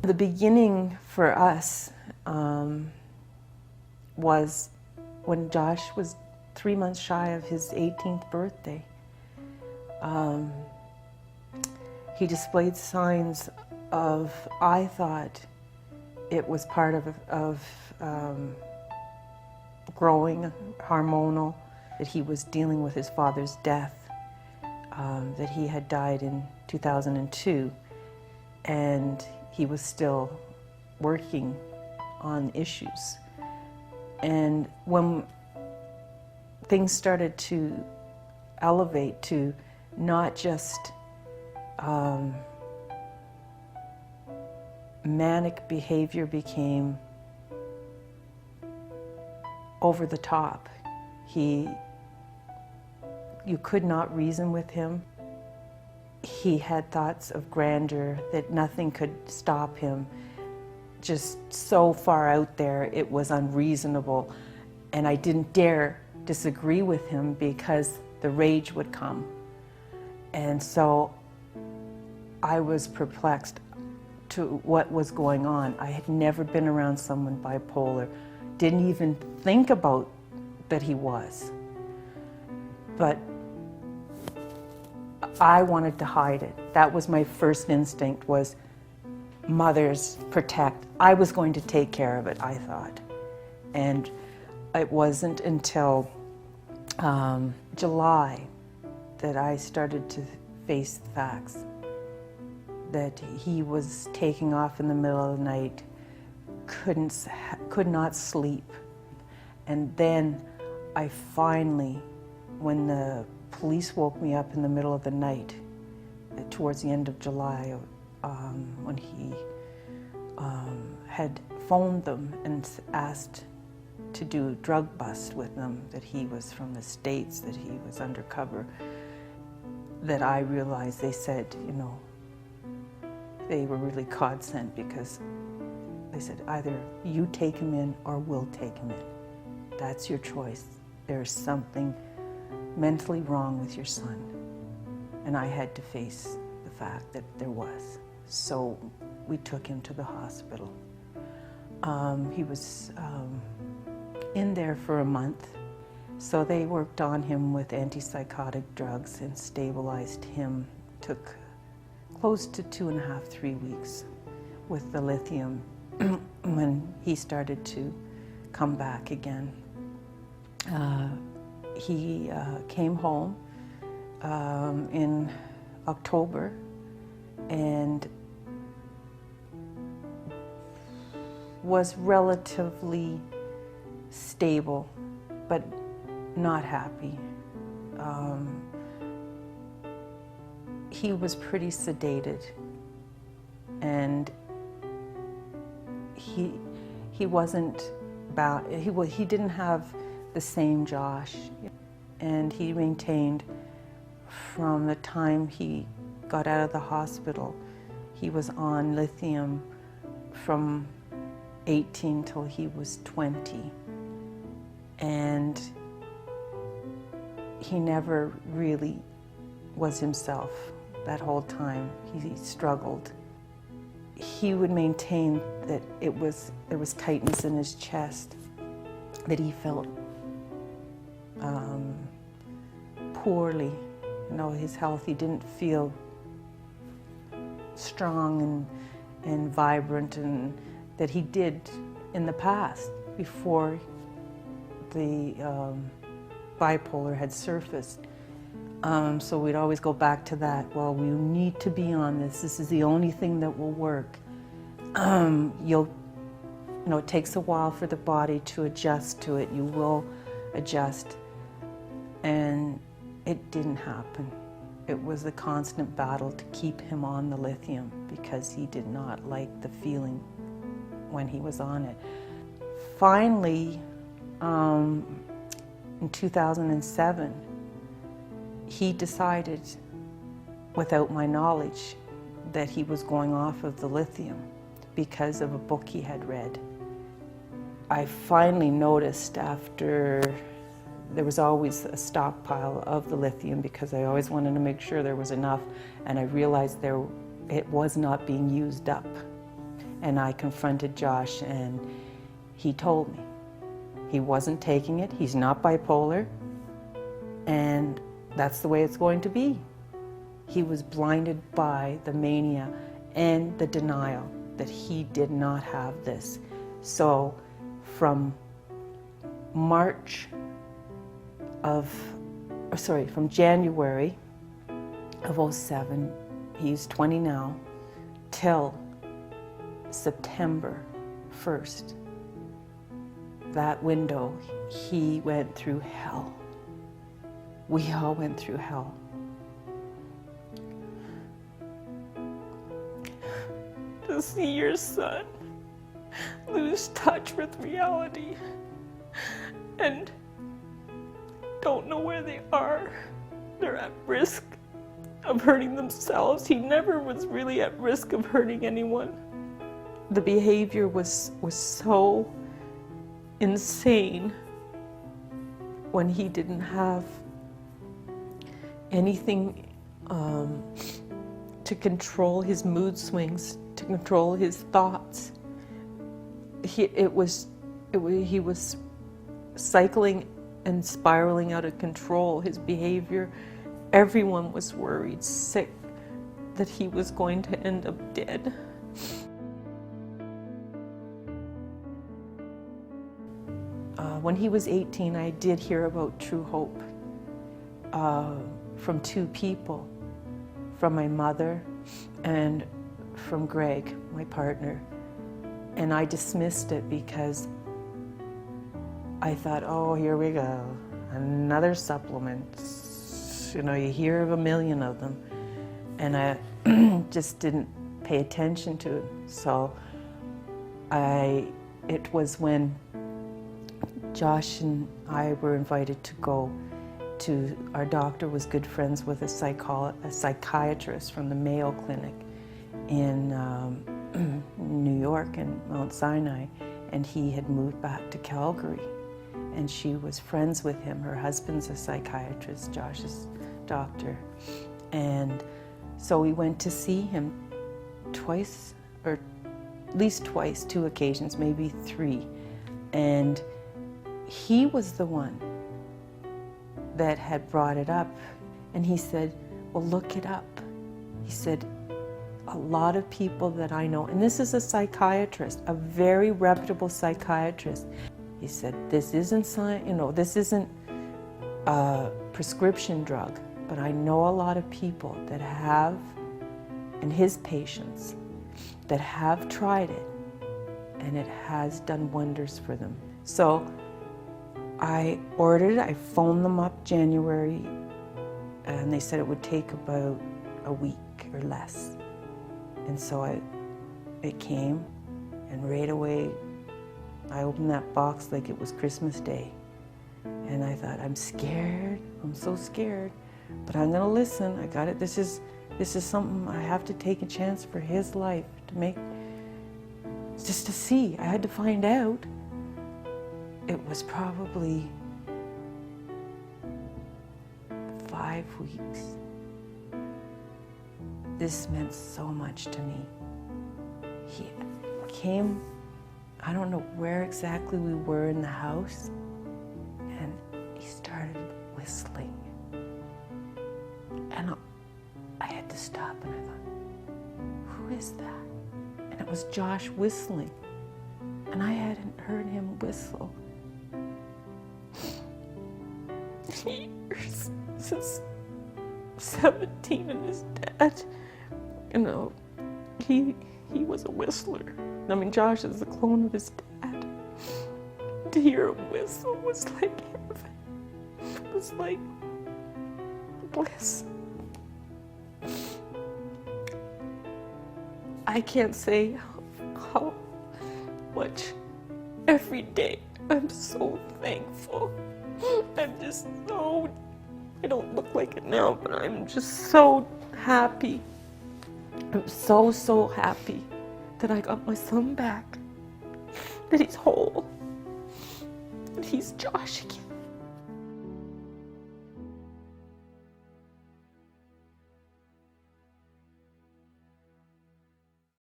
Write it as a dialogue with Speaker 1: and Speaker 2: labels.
Speaker 1: The beginning for us was when Josh was 3 months shy of his 18th birthday. He displayed signs of, I thought it was part of growing hormonal, that he was dealing with his father's death, that he had died in 2002, and he was still working on issues. And when things started to elevate to not just manic behavior became over the top. You could not reason with him. He had thoughts of grandeur, that nothing could stop him. Just so far out there, it was unreasonable. And I didn't dare disagree with him because the rage would come. And so I was perplexed to what was going on. I had never been around someone bipolar, didn't even think about that he was. But I wanted to hide it. That was my first instinct, was mothers protect. I was going to take care of it, I thought. And it wasn't until July that I started to face the facts that he was taking off in the middle of the night, could not sleep. And then I finally, when the police woke me up in the middle of the night, towards the end of July, when he had phoned them and asked to do drug bust with them, that he was from the States, that he was undercover, that I realized they said, you know, they were really God sent, because they said, either you take him in or we'll take him in. That's your choice. There's something mentally wrong with your son. And I had to face the fact that there was. So we took him to the hospital. He was in there for a month. So they worked on him with antipsychotic drugs and stabilized him. Took close to 2.5, 3 weeks with the lithium when he started to come back again. He came home in October and was relatively stable, but not happy. He was pretty sedated, and he wasn't about, he didn't have the same Josh, and he maintained from the time he got out of the hospital, he was on lithium from 18 till he was 20, and he never really was himself that whole time. He struggled. He would maintain that there was tightness in his chest, that he felt poorly. You know, his health, he didn't feel strong and vibrant, and that he did in the past before the bipolar had surfaced. So we'd always go back to that. Well, we need to be on this. This is the only thing that will work. You know, it takes a while for the body to adjust to it. You will adjust. And it didn't happen. It was a constant battle to keep him on the lithium, because he did not like the feeling when he was on it. Finally, in 2007, he decided, without my knowledge, that he was going off of the lithium because of a book he had read. I finally noticed, after there was always a stockpile of the lithium, because I always wanted to make sure there was enough, and I realized it was not being used up. And I confronted Josh, and he told me he wasn't taking it, he's not bipolar, and that's the way it's going to be. He was blinded by the mania and the denial that he did not have this. So from from January of 07, he's 20 now, till September 1st, that window, he went through hell. We all went through hell. To see your son lose touch with reality and don't know where they are. They're at risk of hurting themselves. He never was really at risk of hurting anyone. The behavior was so insane when he didn't have anything to control his mood swings, to control his thoughts. He was cycling and spiraling out of control. His behavior, everyone was worried, sick, that he was going to end up dead. When he was 18, I did hear about True Hope from two people, from my mother and from Greg, my partner. And I dismissed it because I thought, oh, here we go, another supplement. You know, you hear of a million of them. And I just didn't pay attention to it. So it was when Josh and I were invited to go to, our doctor was good friends with a psychiatrist from the Mayo Clinic in New York and Mount Sinai, and he had moved back to Calgary, and she was friends with him. Her husband's a psychiatrist, Josh's doctor, and so we went to see him twice, or at least twice, 2 occasions, maybe 3, and he was the one that had brought it up, and he said, well, look it up. He said, a lot of people that I know, and this is a psychiatrist, a very reputable psychiatrist. He said, this isn't this isn't a prescription drug, but I know a lot of people that have, and his patients, that have tried it, and it has done wonders for them. So I ordered it, I phoned them up January, and they said it would take about a week or less. And so it came, and right away I opened that box like it was Christmas Day. And I thought, I'm scared, I'm so scared, but I'm gonna listen. I got it. This is something I have to take a chance for his life, to make, just to see. I had to find out. It was probably 5 weeks. This meant so much to me. He came, I don't know where exactly we were in the house, and he started whistling. And I had to stop, and I thought, who is that? And it was Josh whistling, and I hadn't heard him whistle years, since 17, and his dad, he was a whistler. I mean, Josh is the clone of his dad. To hear him whistle was like heaven. It was like bliss. I can't say how much every day I'm so thankful. I'm just so, I don't look like it now, but I'm just so happy. I'm so happy that I got my son back, that he's whole, that he's Josh again.